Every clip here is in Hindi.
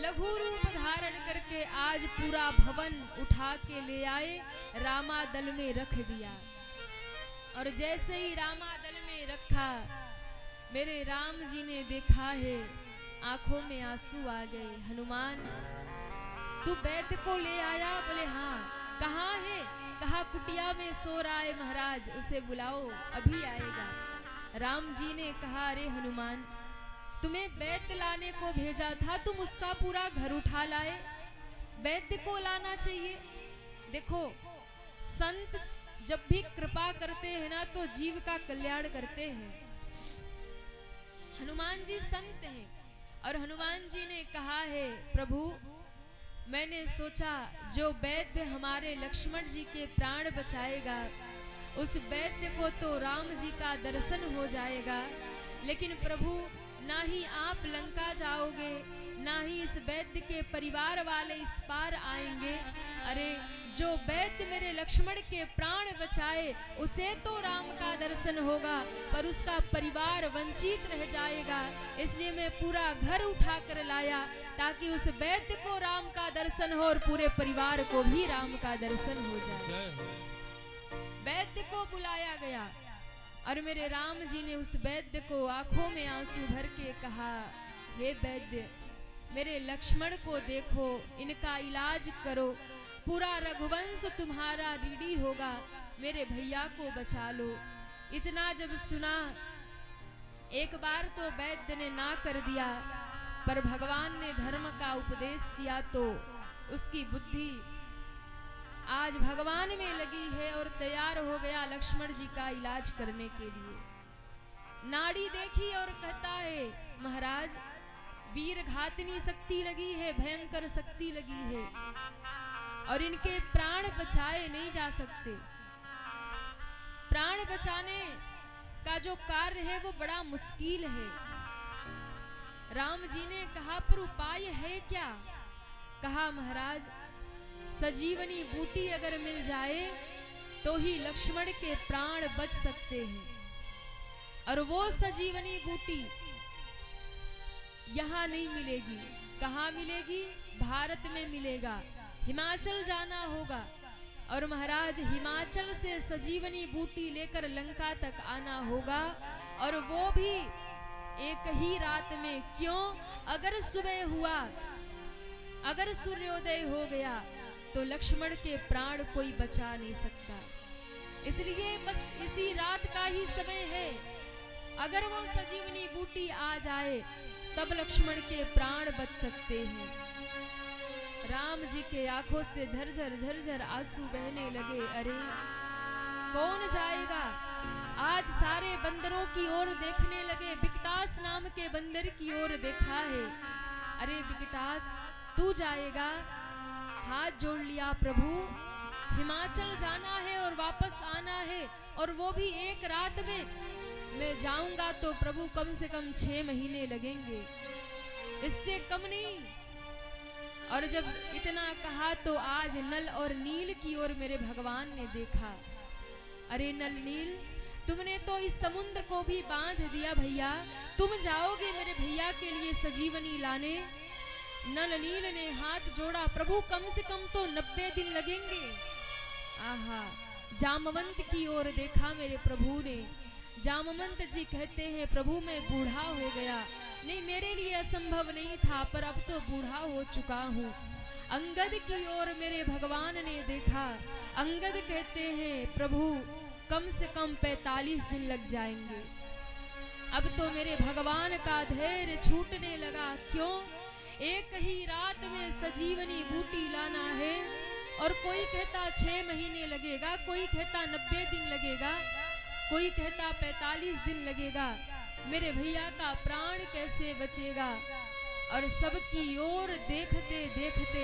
लघु रूप धारण करके आज पूरा भवन उठा के ले आए, रामादल में रख दिया। और जैसे ही रामादल में रखा, मेरे राम जी ने देखा है, आंखों में आंसू आ गए। हनुमान, तू वैद्य को ले आया? बोले हाँ। कहाँ है? कहा कुटिया में सो रहा है महाराज, उसे बुलाओ, अभी आएगा। राम जी ने कहा, अरे हनुमान, तुम्हें वैद्य लाने को भेजा था, तुम उसका पूरा घर उठा लाए। वैद्य को लाना चाहिए। देखो, संत जब भी कृपा करते हैं ना, तो जीव का कल्याण करते हैं। हनुमान जी संत हैं, और हनुमान जी ने कहा है, प्रभु मैंने सोचा जो वैद्य हमारे लक्ष्मण जी के प्राण बचाएगा, उस वैद्य को तो राम जी का दर्शन हो जाएगा। लेकिन प्रभु, ना ही आप लंका जाओगे, ना ही इस वैद्य के परिवार वाले इस पार आएंगे। अरे, जो वैद्य मेरे लक्ष्मण के प्राण बचाए, उसे तो राम का दर्शन होगा, पर उसका परिवार वंचित रह जाएगा। इसलिए मैं पूरा घर उठा कर लाया, ताकि उस वैद्य को राम का दर्शन हो और पूरे परिवार को भी राम का दर्शन हो जाए। वैद्य को बुलाया गया, और मेरे राम जी ने उस वैद्य को आंखों में आंसू भर के कहा, हे वैद्य, मेरे लक्ष्मण को देखो, इनका इलाज करो, पूरा रघुवंश तुम्हारा रीढ़ी होगा, मेरे भैया को बचा लो। इतना जब सुना, एक बार तो वैद्य ने ना कर दिया, पर भगवान ने धर्म का उपदेश किया तो उसकी बुद्धि आज भगवान में लगी है और तैयार हो गया लक्ष्मण जी का इलाज करने के लिए। नाड़ी देखी और कहता है, महाराज, वीर घातनी शक्ति लगी है, भयंकर शक्ति लगी है, और इनके प्राण बचाए नहीं जा सकते। प्राण बचाने का जो कार्य है वो बड़ा मुश्किल है। राम जी ने कहा, पर उपाय है क्या? कहा, महाराज, सजीवनी बूटी अगर मिल जाए तो ही लक्ष्मण के प्राण बच सकते हैं। और वो सजीवनी बूटी यहाँ नहीं मिलेगी। कहाँ मिलेगी? भारत में मिलेगा। हिमाचल जाना होगा, और महाराज हिमाचल से सजीवनी बूटी लेकर लंका तक आना होगा, और वो भी एक ही रात में। क्यों? अगर सुबह हुआ, अगर सूर्योदय हो गया, तो लक्ष्मण के प्राण कोई बचा नहीं सकता। इसलिए बस इसी रात का ही समय है। अगर वो सजीवनी बूटी आ जाए, तब लक्ष्मण के प्राण बच सकते हैं। राम जी के आंखों से झरझर झरझर आंसू बहने लगे। अरे, कौन जाएगा? आज सारे बंदरों की ओर देखने लगे। बिकटास नाम के बंदर की ओर देखा है। अरे बिकटास, तू जाएगा? हाथ जोड़ लिया, प्रभु, हिमाचल जाना है और वापस आना है, और वो भी एक रात में। मैं जाऊंगा तो प्रभु कम से कम 6 महीने लगेंगे, इससे कम नहीं। और जब इतना कहा तो आज नल और नील की ओर मेरे भगवान ने देखा। अरे नल नील, तुमने तो इस समुद्र को भी बांध दिया भैया, तुम जाओगे मेरे भैया के लिए सजीवनी लाने? नल नील ने हाथ जोड़ा, प्रभु कम से कम तो 90 दिन लगेंगे। आहा, जामवंत की ओर देखा मेरे प्रभु ने। जामवंत जी कहते हैं, प्रभु मैं बूढ़ा हो गया। नहीं, मेरे लिए असंभव नहीं था, पर अब तो बूढ़ा हो चुका हूँ। अंगद की ओर मेरे भगवान ने देखा। अंगद कहते हैं, प्रभु कम से कम 45 दिन लग जाएंगे। अब तो मेरे भगवान का धैर्य छूटने लगा। क्यों? एक ही रात में सजीवनी बूटी लाना है, और कोई कहता 6 महीने लगेगा, कोई कहता 90 दिन लगेगा, कोई कहता 45 दिन लगेगा। मेरे भैया का प्राण कैसे बचेगा? और सबकी ओर देखते देखते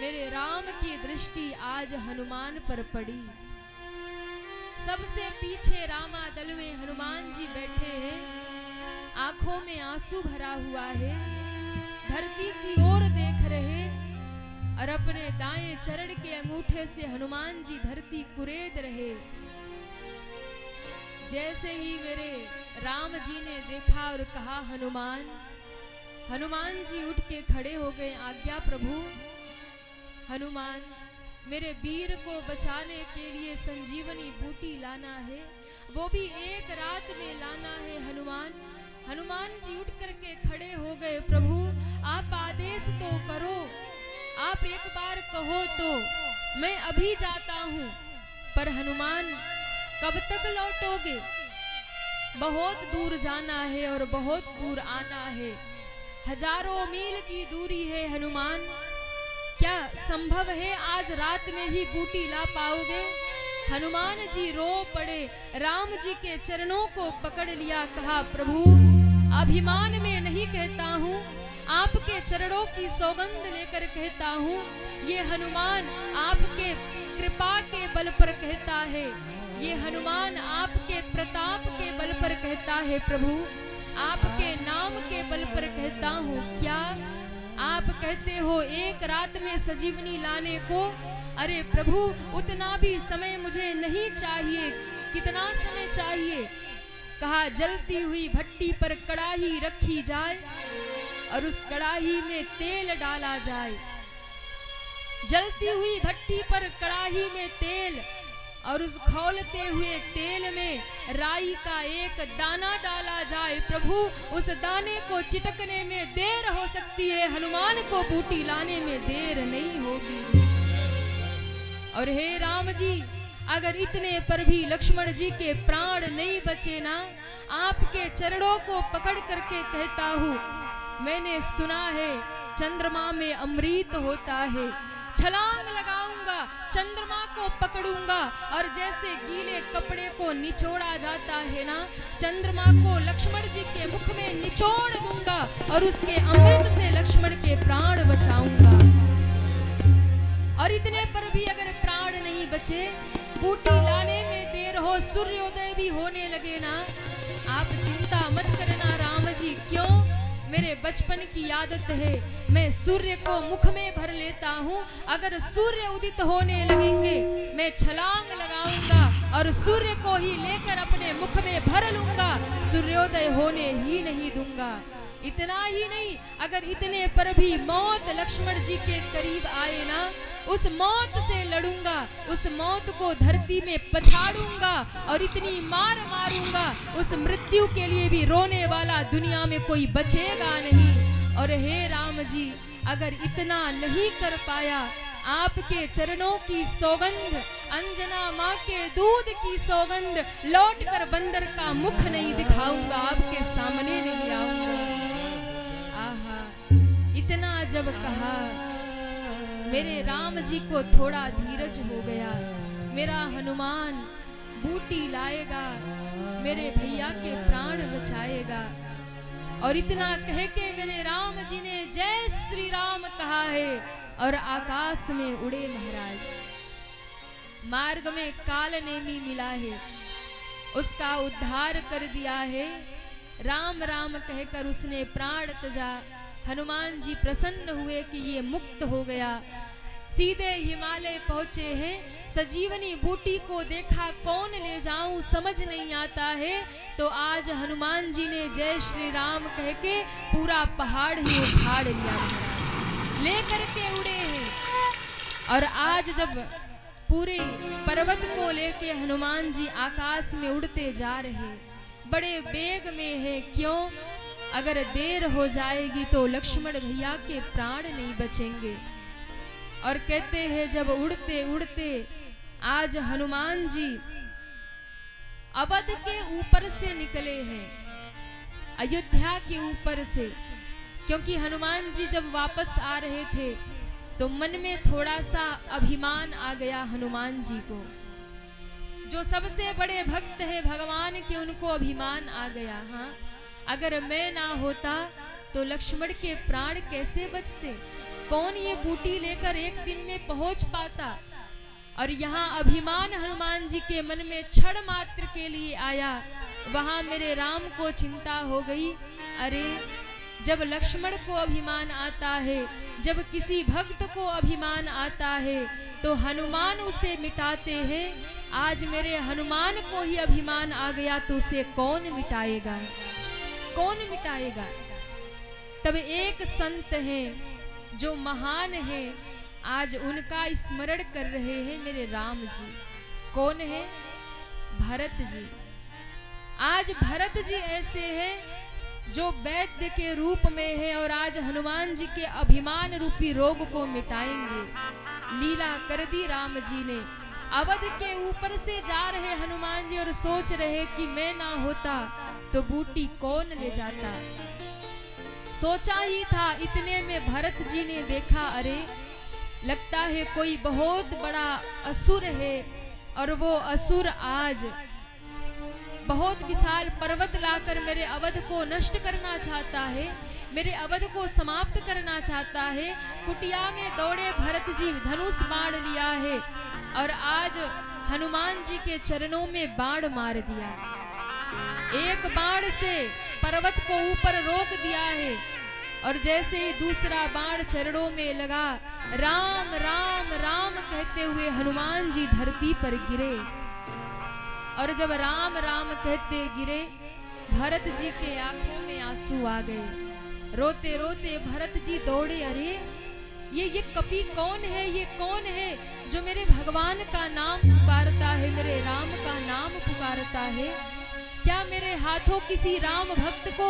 मेरे राम की दृष्टि आज हनुमान पर पड़ी। सबसे पीछे रामादल में हनुमान जी बैठे हैं, आंखों में आंसू भरा हुआ है, धरती की ओर देख रहे, और अपने दाएं चरण के अंगूठे से हनुमान जी धरती कुरेद रहे। जैसे ही मेरे राम जी ने देखा और कहा, हनुमान हनुमान जी उठ के खड़े हो गए। आज्ञा प्रभु। हनुमान, मेरे वीर को बचाने के लिए संजीवनी बूटी लाना है, वो भी एक रात में लाना है। हनुमान जी उठ करके खड़े हो गए। प्रभु आप आदेश तो करो, आप एक बार कहो तो मैं अभी जाता हूँ। पर हनुमान कब तक लौटोगे? बहुत दूर जाना है और बहुत दूर आना है, हजारों मील की दूरी है। हनुमान, क्या संभव है आज रात में ही बूटी ला पाओगे? हनुमान जी रो पड़े, राम जी के चरणों को पकड़ लिया, कहा प्रभु अभिमान में नहीं कहता हूँ, आपके चरणों की सौगंध लेकर कहता हूँ। ये हनुमान आपके कृपा के बल पर कहता है, ये हनुमान आपके प्रताप के बल पर कहता है। प्रभु आपके नाम के बल पर कहता हूँ। क्या आप कहते हो एक रात में संजीवनी लाने को? अरे प्रभु उतना भी समय मुझे नहीं चाहिए। कितना समय चाहिए? कहा जलती हुई भट्टी पर कड़ाही रखी जाए और उस कड़ाही में तेल डाला जाए। जलती हुई भट्टी पर कड़ाही में तेल और उस खौलते हुए तेल में राई का एक दाना डाला जाए। प्रभु उस दाने को चिटकने में देर हो सकती है, हनुमान को बूटी लाने में देर नहीं होगी। और हे राम जी, अगर इतने पर भी लक्ष्मण जी के प्राण नहीं बचे ना, आपके चरणों को पकड़ करके कहता हूँ, मैंने सुना है चंद्रमा में अमृत होता है, छलांग लगाऊंगा, चंद्रमा को पकड़ूंगा और जैसे गीले कपड़े को निचोड़ा जाता है ना, चंद्रमा को लक्ष्मण जी के मुख में निचोड़ दूंगा और उसके अमृत से लक्ष्मण के प्राण बचाऊंगा। और इतने पर भी अगर प्राण नहीं बचे, बूटी लाने में देर हो, सूर्योदय भी होने लगे ना, आप चिंता मत करना राम जी। क्यों? मेरे बचपन की आदत है, मैं सूर्य को मुख में भर लेता हूँ। अगर सूर्य उदित होने लगेंगे, मैं छलांग लगाऊंगा और सूर्य को ही लेकर अपने मुख में भर लूंगा, सूर्योदय होने ही नहीं दूंगा। इतना ही नहीं, अगर इतने पर भी मौत लक्ष्मण जी के करीब आए ना, उस मौत से लड़ूंगा, उस मौत को धरती में पछाड़ूंगा और इतनी मार मारूंगा, उस मृत्यु के लिए भी रोने वाला दुनिया में कोई बचेगा नहीं। और हे राम जी, अगर इतना नहीं कर पाया, आपके चरणों की सौगंध, अंजना माँ के दूध की सौगंध, लौटकर बंदर का मुख नहीं दिखाऊंगा, आपके सामने नहीं आऊंगा। आहा, इतना जब कहा, मेरे राम जी को थोड़ा धीरज हो गया। मेरा हनुमान बूटी लाएगा, मेरे भैया के प्राण बचाएगा। और इतना कह के मेरे राम जी ने जय श्री राम कहा है और आकाश में उड़े महाराज। मार्ग में कालनेमी मिला है, उसका उद्धार कर दिया है। राम राम कहकर उसने प्राण तजा। हनुमान जी प्रसन्न हुए कि ये मुक्त हो गया। सीधे हिमालय पहुंचे हैं। संजीवनी बूटी को देखा, कौन ले जाऊं समझ नहीं आता है। तो आज हनुमान जी ने जय श्री राम कह के पूरा पहाड़ ही उखाड़ लिया, लेकर के उड़े हैं। और आज जब पूरे पर्वत को लेके हनुमान जी आकाश में उड़ते जा रहे, बड़े वेग में है। क्यों? अगर देर हो जाएगी तो लक्ष्मण भैया के प्राण नहीं बचेंगे। और कहते हैं जब उड़ते उड़ते आज हनुमान जी अवध के ऊपर से निकले हैं, अयोध्या के ऊपर से। क्योंकि हनुमान जी जब वापस आ रहे थे तो मन में थोड़ा सा अभिमान आ गया हनुमान जी को। जो सबसे बड़े भक्त है भगवान के, उनको अभिमान आ गया। हाँ, अगर मैं ना होता तो लक्ष्मण के प्राण कैसे बचते? कौन ये बूटी लेकर एक दिन में पहुंच पाता? और यहाँ अभिमान हनुमान जी के मन में क्षण मात्र के लिए आया। वहां मेरे राम को चिंता हो गई, अरे जब लक्ष्मण को अभिमान आता है, जब किसी भक्त को अभिमान आता है तो हनुमान उसे मिटाते हैं। आज मेरे हनुमान को ही अभिमान आ गया तो उसे कौन मिटाएगा? कौन मिटाएगा? तब एक संत हैं जो महान हैं, आज उनका स्मरण कर रहे हैं मेरे राम जी। कौन है? भरत जी। आज भरत जी ऐसे हैं जो वैद्य के रूप में है और आज हनुमान जी के अभिमान रूपी रोग को मिटाएंगे। लीला कर दी राम जी ने। अवध के ऊपर से जा रहे हनुमान जी और सोच रहे कि मैं ना होता तो बूटी कौन ले जाता। सोचा ही था, इतने में भरत जी ने देखा, अरे लगता है कोई बहुत बड़ा असुर है और वो असुर आज बहुत विशाल पर्वत लाकर मेरे अवध को नष्ट करना चाहता है, मेरे अवध को समाप्त करना चाहता है। कुटिया में दौड़े भरत जी, धनुष बाण लिया है और आज हनुमान जी के चरणों में बाण मार दिया। एक बाण से पर्वत को ऊपर रोक दिया है और जैसे ही दूसरा बाण चरणों में लगा, राम राम राम कहते हुए हनुमान जी धरती पर गिरे। और जब राम राम कहते गिरे, भरत जी के आंखों में आंसू आ गए। रोते रोते भरत जी दौड़े, अरे ये कपि कौन है? ये कौन है जो मेरे भगवान का नाम पुकारता है, मेरे राम का नाम पुकारता है? क्या मेरे हाथों किसी राम भक्त को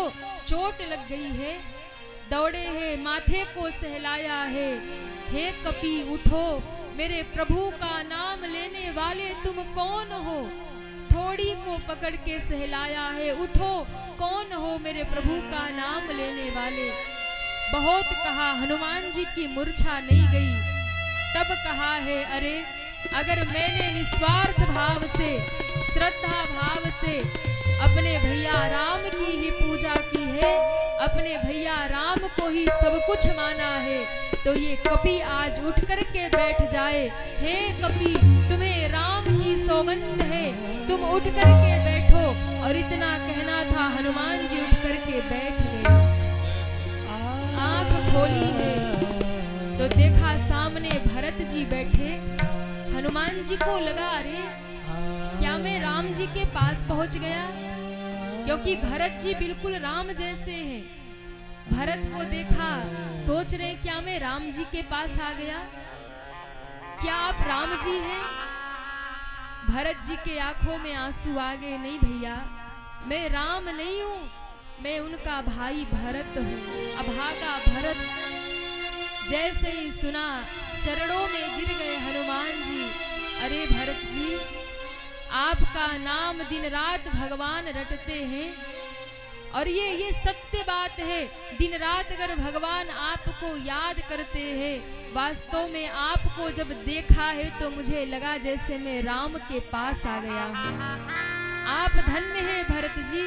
चोट लग गई है? दौड़े हैं, माथे को सहलाया है। हे कपि उठो, मेरे प्रभु का नाम लेने वाले तुम कौन हो? थोड़ी को पकड़ के सहलाया है, उठो कौन हो मेरे प्रभु का नाम लेने वाले। बहुत कहा, हनुमान जी की मूर्छा नहीं गई। तब कहा है, अरे अगर मैंने निस्वार्थ भाव से, श्रद्धा भाव से अपने भैया राम की ही पूजा की है, अपने भैया राम को ही सब कुछ माना है, तो ये कपि आज उठ कर के बैठ जाए। हे कपि, तुम्हें राम की सौगंध है, तुम उठ कर के बैठो। और इतना कहना था, हनुमान जी उठ कर के बैठ गए। आंख खोली है तो देखा सामने भरत जी बैठे। हनुमान जी को लगा, अरे क्या मैं राम जी के पास पहुंच गया? क्योंकि भरत जी बिल्कुल राम जैसे हैं। भरत को देखा, सोच रहे क्या मैं राम जी के पास आ गया? क्या आप राम जी हैं? भरत जी के आंखों में आंसू आ गए। नहीं भैया, मैं राम नहीं हूं, मैं उनका भाई भरत हूं, अभागा भरत। जैसे ही सुना, चरणों में गिर गए हनुमान जी। अरे भरत जी, आपका नाम दिन रात भगवान रटते हैं और ये सत्य बात है। दिन रात अगर भगवान आपको याद करते हैं, वास्तव में आपको जब देखा है तो मुझे लगा जैसे मैं राम के पास आ गया हूँ। आप धन्य हैं भरत जी,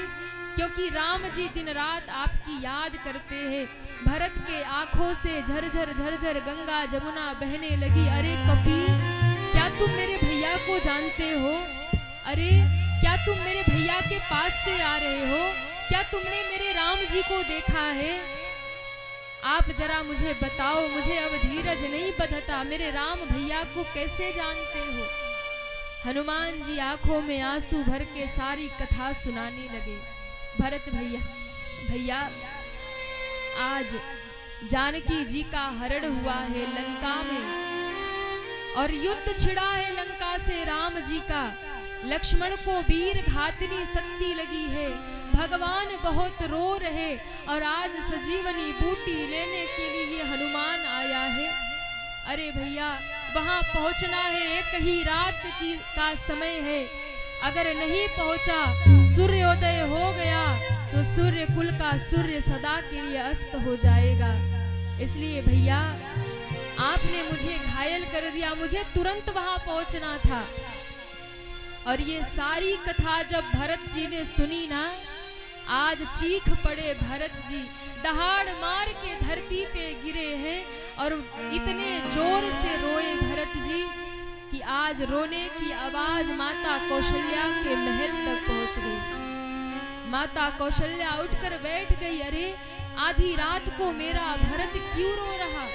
क्योंकि राम जी दिन रात आपकी याद करते हैं। भरत के आंखों से झरझर झरझर गंगा जमुना बहने लगी। अरे कपि, क्या तुम मेरे भैया को जानते हो? अरे क्या तुम मेरे भैया के पास से आ रहे हो? क्या तुमने मेरे राम जी को देखा है? आप जरा मुझे बताओ, मुझे अब धीरज नहीं बंधता, मेरे राम भैया को कैसे जानते हो? हनुमान जी आंखों में आंसू भर के सारी कथा सुनाने लगे। भरत भैया, भैया आज जानकी जी का हरण हुआ है लंका में और युद्ध छिड़ा है लंका से राम जी का। लक्ष्मण को वीर घातनी शक्ति लगी है, भगवान बहुत रो रहे और आज सजीवनी बूटी लेने के लिए हनुमान आया है। अरे भैया, वहां पहुंचना है, एक ही रात का समय है। अगर नहीं पहुंचा, सूर्योदय हो गया तो सूर्य कुल का सूर्य सदा के लिए अस्त हो जाएगा। इसलिए भैया, आपने मुझे घायल कर दिया, मुझे तुरंत वहां पहुंचना था। और ये सारी कथा जब भरत जी ने सुनी ना, आज चीख पड़े भरत जी, दहाड़ मार के धरती पे गिरे हैं और इतने जोर से रोए भरत जी कि आज रोने की आवाज माता कौशल्या के महल तक पहुंच गई। माता कौशल्या उठकर बैठ गई। अरे आधी रात को मेरा भरत क्यों रो रहा?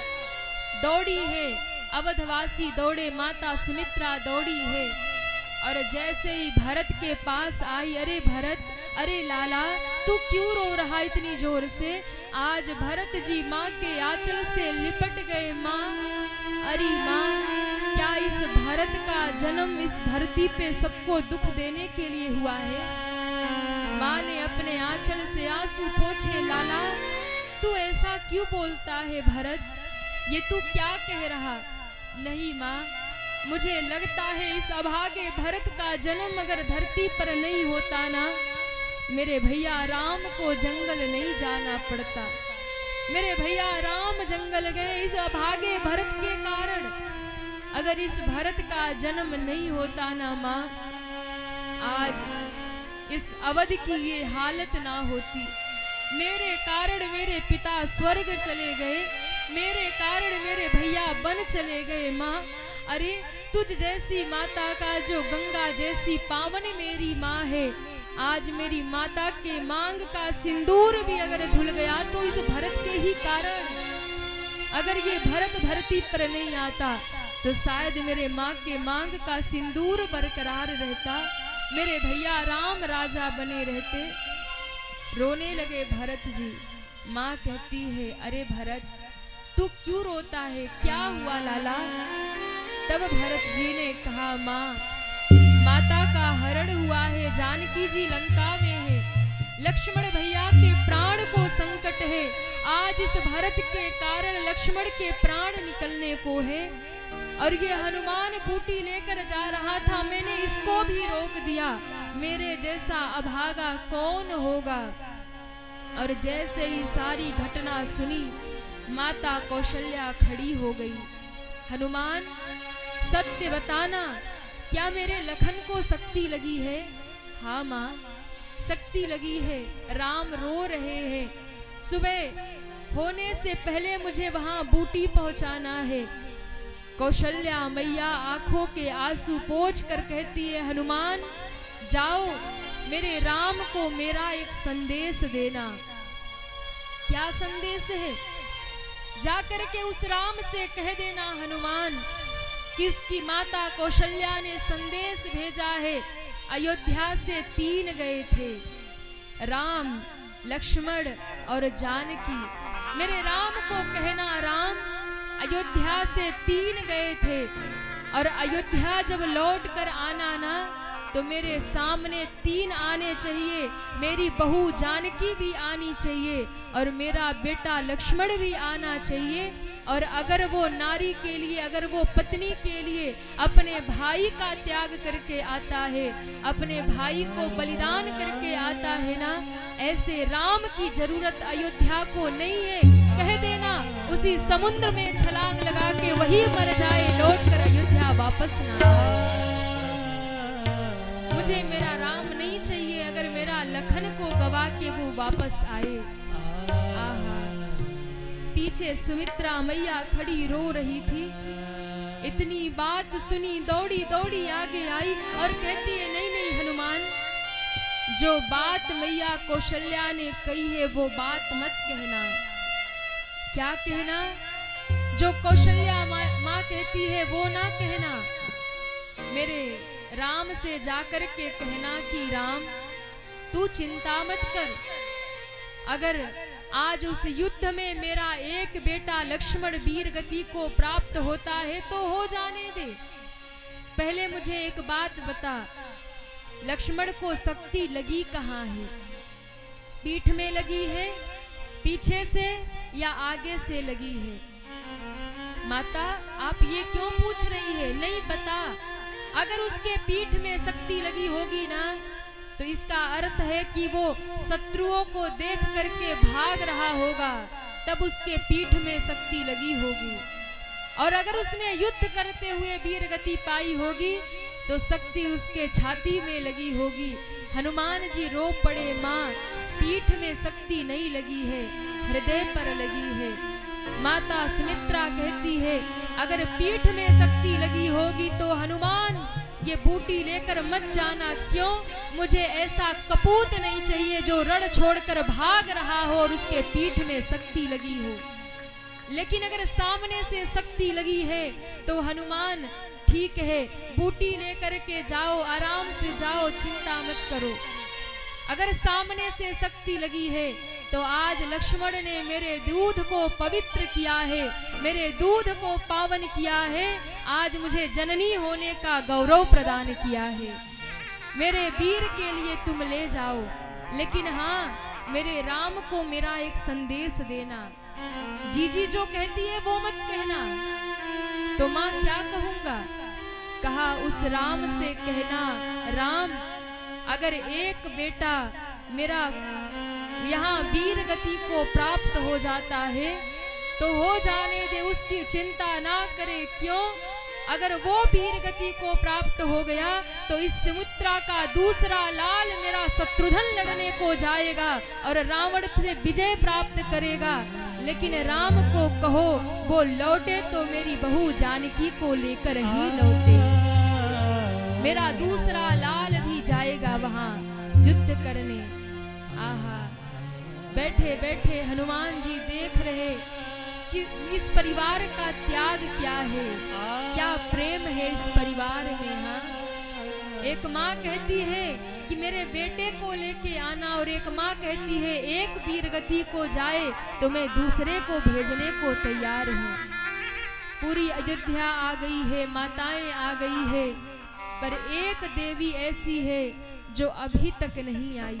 दौड़ी है, अवधवासी दौड़े, माता सुमित्रा दौड़ी है और जैसे ही भरत के पास आई, अरे भरत, अरे लाला, तू क्यों रो रहा इतनी जोर से? आज भरत जी माँ के आंचल से लिपट गए माँ। अरे माँ, क्या इस भरत का जन्म इस धरती पे सबको दुख देने के लिए हुआ है? माँ ने अपने आंचल से आंसू पोंछे। लाला, तू ऐसा क्यों बोलता है भरत? ये तू क्या कह रहा? नहीं माँ, मुझे लगता है इस अभागे भरत का जन्म अगर धरती पर नहीं होता ना, मेरे भैया राम को जंगल नहीं जाना पड़ता। मेरे भैया राम जंगल गए इस अभागे भरत के कारण। अगर इस भरत का जन्म नहीं होता ना माँ, आज इस अवध की ये हालत ना होती। मेरे कारण मेरे पिता स्वर्ग चले गए, मेरे कारण मेरे भैया वन चले गए माँ। अरे तुझ जैसी माता का जो गंगा जैसी पावन मेरी माँ है, आज मेरी माता के मांग का सिंदूर भी अगर धुल गया तो इस भरत के ही कारण। अगर ये भरत धरती पर नहीं आता तो शायद मेरे माँ के मांग का सिंदूर बरकरार रहता, मेरे भैया राम राजा बने रहते। रोने लगे भरत जी। माँ कहती है, अरे भरत, तू क्यों रोता है? क्या हुआ लाला? तब भरत जी ने कहा, माँ, माता का हरण हुआ है, जानकी जी लंका में है, लक्ष्मण भैया के प्राण को संकट है। आज इस भरत के कारण लक्ष्मण के प्राण निकलने को है। और ये हनुमान बूटी लेकर जा रहा था, मैंने इसको भी रोक दिया। मेरे जैसा अभागा कौन होगा? और जैसे ही सारी घटना सुनी, माता कौशल्या खड़ी हो गई। हनुमान, सत्य बताना, क्या मेरे लखन को शक्ति लगी है? हाँ माँ, शक्ति लगी है। राम रो रहे हैं, सुबह होने से पहले मुझे वहां बूटी पहुंचाना है। कौशल्या मैया आंखों के आंसू पोंछ कर कहती है, हनुमान जाओ, मेरे राम को मेरा एक संदेश देना। क्या संदेश है? जाकर के उस राम से कह देना हनुमान कि उसकी माता कौशल्या ने संदेश भेजा है। अयोध्या से 3 गए थे, राम, लक्ष्मण और जानकी। मेरे राम को कहना, राम अयोध्या से 3 गए थे और अयोध्या जब लौट कर आना ना, तो मेरे सामने 3 आने चाहिए। मेरी बहू जानकी भी आनी चाहिए और मेरा बेटा लक्ष्मण भी आना चाहिए। और अगर वो नारी के लिए, अगर वो पत्नी के लिए अपने भाई का त्याग करके आता है, अपने भाई को बलिदान करके आता है ना, ऐसे राम की जरूरत अयोध्या को नहीं है। कह देना उसी समुद्र में छलांग लगा के वही मर जाए, लौट कर अयोध्या वापस ना आए। मुझे मेरा राम नहीं चाहिए, अगर मेरा लखन को गवा के वो वापस आए। आहा, पीछे सुमित्रा मैया खड़ी रो रही थी। इतनी बात सुनी, दौड़ी दौड़ी आगे आई और कहती है, नहीं नहीं हनुमान, जो बात मैया कौशल्या ने कही है वो बात मत कहना। क्या कहना? जो कौशल्या माँ कहती है वो ना कहना। मेरे राम से जाकर के कहना कि राम, तू चिंता मत कर, अगर आज उस युद्ध में मेरा एक बेटा लक्ष्मण वीर गति को प्राप्त होता है तो हो जाने दे। पहले मुझे एक बात बता, लक्ष्मण को शक्ति लगी कहाँ है? पीठ में लगी है, पीछे से या आगे से लगी है? माता, आप ये क्यों पूछ रही है? नहीं पता। अगर उसके पीठ में शक्ति लगी होगी ना, तो इसका अर्थ है कि वो शत्रुओं को देख करके भाग रहा होगा, तब उसके पीठ में शक्ति लगी होगी। और अगर उसने युद्ध करते हुए वीर गति पाई होगी तो शक्ति उसके छाती में लगी होगी। हनुमान जी रो पड़े, माँ, पीठ में शक्ति नहीं लगी है, हृदय पर लगी है। माता सुमित्रा कहती है, अगर पीठ में शक्ति लगी होगी तो हनुमान ये बूटी लेकर मत जाना। क्यों? मुझे ऐसा कपूत नहीं चाहिए जो रण छोड़कर भाग रहा हो और उसके पीठ में शक्ति लगी हो। लेकिन अगर सामने से शक्ति लगी है तो हनुमान, ठीक है, बूटी लेकर के जाओ, आराम से जाओ, चिंता मत करो। अगर सामने से शक्ति लगी है तो आज लक्ष्मण ने मेरे दूध को पवित्र किया है, मेरे दूध को पावन किया है, आज मुझे जननी होने का गौरव प्रदान किया है। मेरे वीर के लिए तुम ले जाओ, लेकिन हाँ मेरे राम को मेरा एक संदेश देना। जीजी जो कहती है वो मत कहना। तो माँ क्या कहूँगा? कहा उस राम से कहना, राम अगर एक बेटा मेरा यहाँ वीर गति को प्राप्त हो जाता है तो हो जाने दे, उसकी चिंता ना करे। क्यों? अगर वो वीर गति को प्राप्त हो गया तो इस सुमित्रा का दूसरा लाल मेरा शत्रुघ्न लड़ने को जाएगा और रावण से विजय प्राप्त करेगा। लेकिन राम को कहो वो लौटे तो मेरी बहू जानकी को लेकर ही लौटे। मेरा दूसरा लाल भी जाएगा वहां युद्ध करने। आहा, बैठे बैठे हनुमान जी देख रहे कि इस परिवार का त्याग क्या है, क्या प्रेम है इस परिवार में। हाँ, एक माँ कहती है कि मेरे बेटे को लेके आना, और एक माँ कहती है एक वीर गति को जाए तो मैं दूसरे को भेजने को तैयार हूँ। पूरी अयोध्या आ गई है, माताएं आ गई है, पर एक देवी ऐसी है जो अभी तक नहीं आई।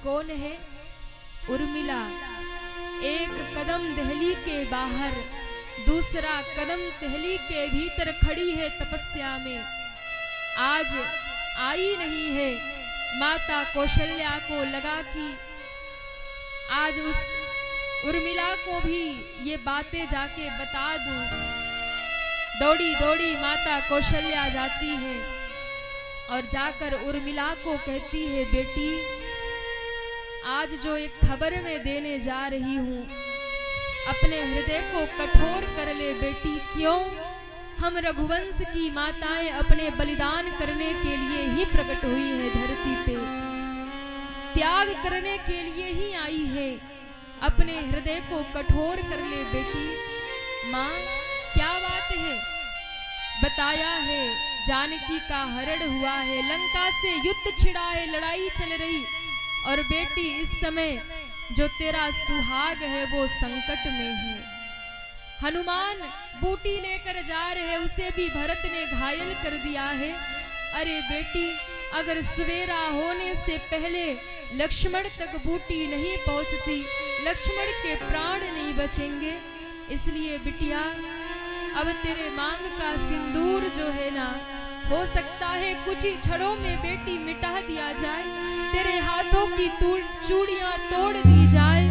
कौन है? उर्मिला। एक कदम दहली के बाहर, दूसरा कदम दहली के भीतर खड़ी है तपस्या में। आज आई नहीं है। माता कौशल्या को लगा कि आज उस उर्मिला को भी ये बातें जाके बता दूं। दौड़ी दौड़ी माता कौशल्या जाती है और जाकर उर्मिला को कहती है, बेटी आज जो एक खबर मैं देने जा रही हूँ, अपने हृदय को कठोर कर ले बेटी। क्यों? हम रघुवंश की माताएं अपने बलिदान करने के लिए ही प्रकट हुई है धरती पे, त्याग करने के लिए ही आई है। अपने हृदय को कठोर कर ले बेटी। माँ क्या बात है? बताया है जानकी का हरण हुआ है, लंका से युद्ध छिड़ा है, लड़ाई चल रही, और बेटी इस समय जो तेरा सुहाग है वो संकट में है। हनुमान बूटी लेकर जा रहे, उसे भी भरत ने घायल कर दिया है। अरे बेटी, अगर सवेरा होने से पहले लक्ष्मण तक बूटी नहीं पहुंचती, लक्ष्मण के प्राण नहीं बचेंगे। इसलिए बिटिया, अब तेरे मांग का सिंदूर जो है ना, हो सकता है कुछ ही क्षणों में बेटी मिटा दिया जाए, तेरे हाथों की चूड़ियां तोड़ दी जाए।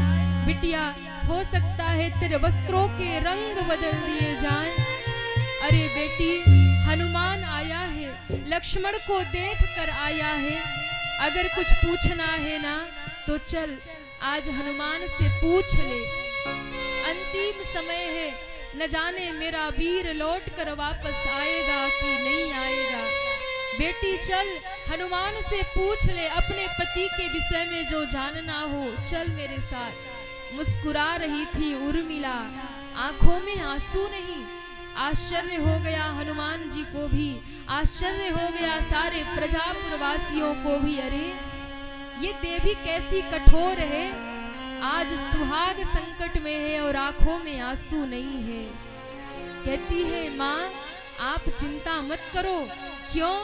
बिटिया, हो सकता है तेरे वस्त्रों के रंग बदल दिए जाएं। अरे बेटी, हनुमान आया है, लक्ष्मण को देख कर आया है। अगर कुछ पूछना है ना तो चल आज हनुमान से पूछ ले। अंतिम समय है, न जाने मेरा वीर लौट कर वापस आएगा कि नहीं आएगा। बेटी चल, हनुमान से पूछ ले अपने पति के विषय में जो जानना हो, चल मेरे साथ। मुस्कुरा रही थी उर्मिला, आंखों में आंसू नहीं। आश्चर्य हो गया हनुमान जी को भी, आश्चर्य हो गया सारे प्रजापुरवासियों को भी। अरे ये देवी कैसी कठोर है, आज सुहाग संकट में है और आंखों में आंसू नहीं है। कहती है माँ आप चिंता मत करो। क्यों?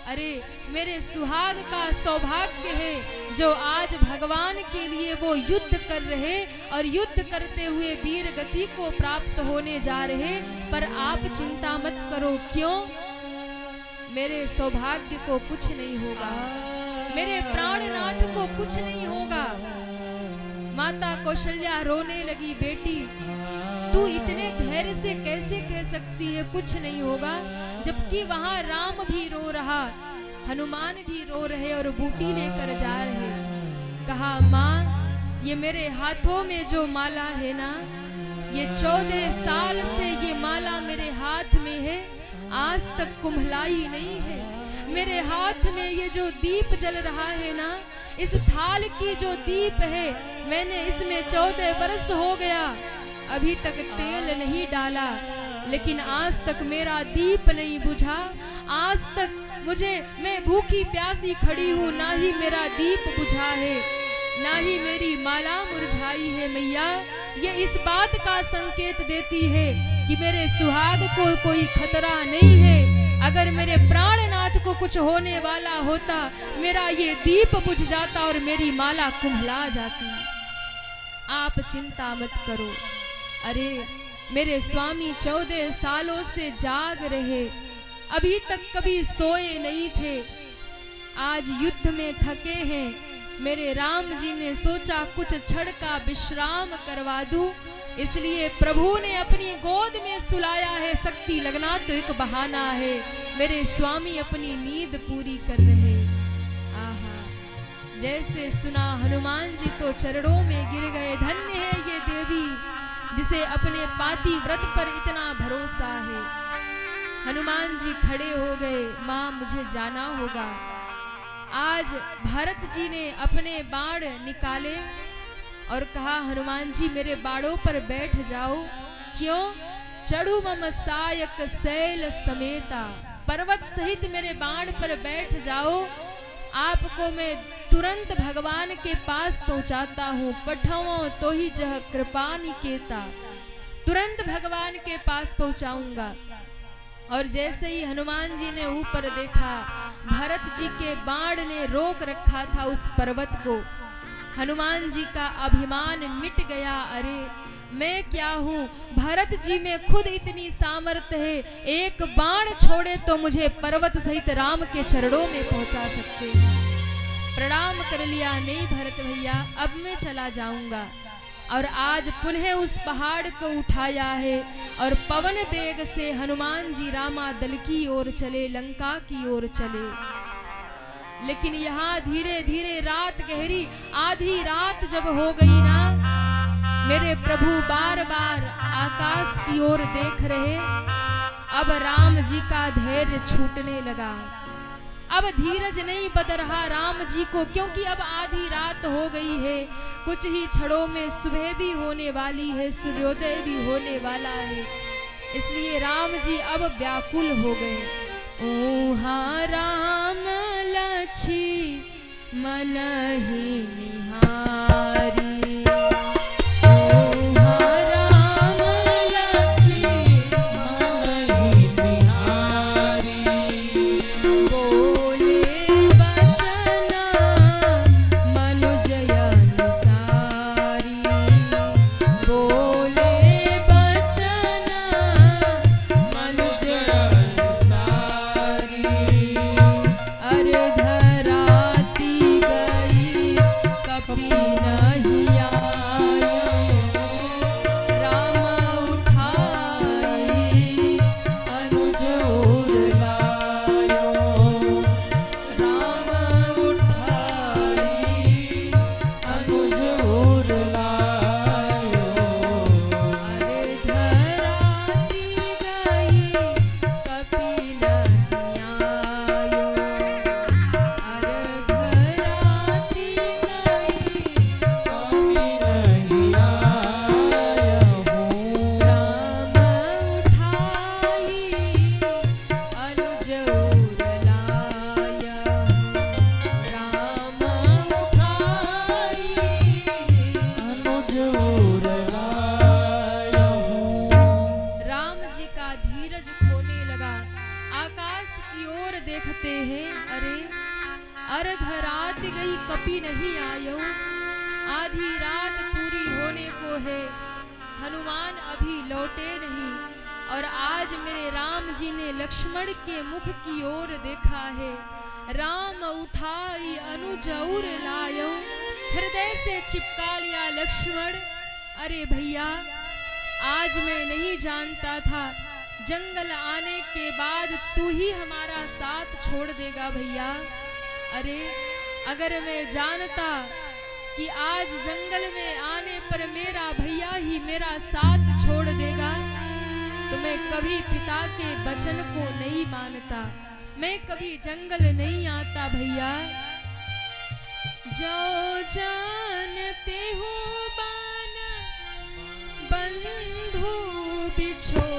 अरे मेरे सुहाग का सौभाग्य है जो आज भगवान के लिए वो युद्ध कर रहे और युद्ध करते हुए वीर गति को प्राप्त होने जा रहे। पर आप चिंता मत करो। क्यों? मेरे सौभाग्य को कुछ नहीं होगा, मेरे प्राणनाथ को कुछ नहीं होगा। माता कौशल्या रोने लगी, बेटी तू इतने धैर्य से कैसे कह सकती है कुछ नहीं होगा, जबकि वहां राम भी रो रहा, हनुमान भी रो रहे और बूटी लेकर जा रहे। कहा माँ ये मेरे हाथों में जो माला है ना, ये 14 साल से ये माला मेरे हाथ में है, आज तक कुम्हलाई नहीं है। मेरे हाथ में ये जो दीप जल रहा है ना, इस थाल की जो दीप है, मैंने इसमें 14 बरस हो गया, अभी तक तेल नहीं डाला, लेकिन आज तक मेरा दीप नहीं बुझा। आज तक मैं भूखी प्यासी खड़ी हूँ, ना ही मेरा दीप बुझा है। ना ही मेरी माला मुरझाई है मैया। ये इस बात का संकेत देती है कि मेरे सुहाग को कोई खतरा नहीं है। अगर मेरे प्राणनाथ को कुछ होने वाला होता, मेरा ये दीप बुझ जाता और मेरी माला कुम्हला जाती। आप चिंता मत करो। अरे मेरे स्वामी 14 सालों से जाग रहे, अभी तक कभी सोए नहीं थे। आज युद्ध में थके हैं। मेरे राम जी ने सोचा कुछ क्षण का विश्राम करवा दूं, इसलिए प्रभु ने अपनी गोद में सुलाया है। शक्ति लगना तो एक बहाना है। मेरे स्वामी अपनी नींद पूरी कर रहे। आहा, जैसे सुना हनुमान जी तो चरणों में गिर गए। धन्य है ये देवी जिसे अपने पाति व्रत पर इतना भरोसा है। हनुमान जी खड़े हो गए। माँ, मुझे जाना होगा। आज भरत जी ने अपने बाण निकाले और कहा, हनुमान जी मेरे बाणों पर बैठ जाओ। क्यों? चढ़ू मम सायक शैल समेता, पर्वत सहित मेरे बाण पर बैठ जाओ। आपको मैं तुरंत भगवान के पास पहुंचाता हूँ। पठवो तो ही जह कृपा निकेता, तुरंत भगवान के पास पहुंचाऊंगा। और जैसे ही हनुमान जी ने ऊपर देखा, भरत जी के बाण ने रोक रखा था उस पर्वत को। हनुमान जी का अभिमान मिट गया। अरे मैं क्या हूँ, भरत जी में खुद इतनी सामर्थ्य है, एक बाण छोड़े तो मुझे पर्वत सहित राम के चरणों में पहुंचा सकते। प्रणाम कर लिया, नहीं भरत भैया अब मैं चला जाऊंगा। और आज पुनः उस पहाड़ को उठाया है और पवन वेग से हनुमान जी रामा दल की ओर चले, लंका की ओर चले। लेकिन यहाँ धीरे धीरे रात गहरी, आधी रात जब हो गई ना, मेरे प्रभु बार बार आकाश की ओर देख रहे। अब राम जी का धैर्य छूटने लगा। अब धीरज नहीं बच रहा राम जी को, क्योंकि अब आधी रात हो गई है। कुछ ही क्षणों में सुबह भी होने वाली है, सूर्योदय भी होने वाला है। इसलिए राम जी अब व्याकुल हो गए। ओहा राम लक्ष्मी मन ही निहारी, कपि नहीं आयो। आधी रात पूरी होने को है, हनुमान अभी लौटे नहीं। और आज मेरे राम जी ने लक्ष्मण के मुख की ओर देखा है। राम उठाई अनुज और लायो, हृदय से चिपका लिया लक्ष्मण। अरे भैया, आज मैं नहीं जानता था जंगल आने के बाद तू ही हमारा साथ छोड़ देगा भैया। अरे अगर मैं जानता कि आज जंगल में आने पर मेरा भैया ही मेरा साथ छोड़ देगा, तो मैं कभी पिता के वचन को नहीं मानता, मैं कभी जंगल नहीं आता भैया। जो जानते हो बान बंधु बिछो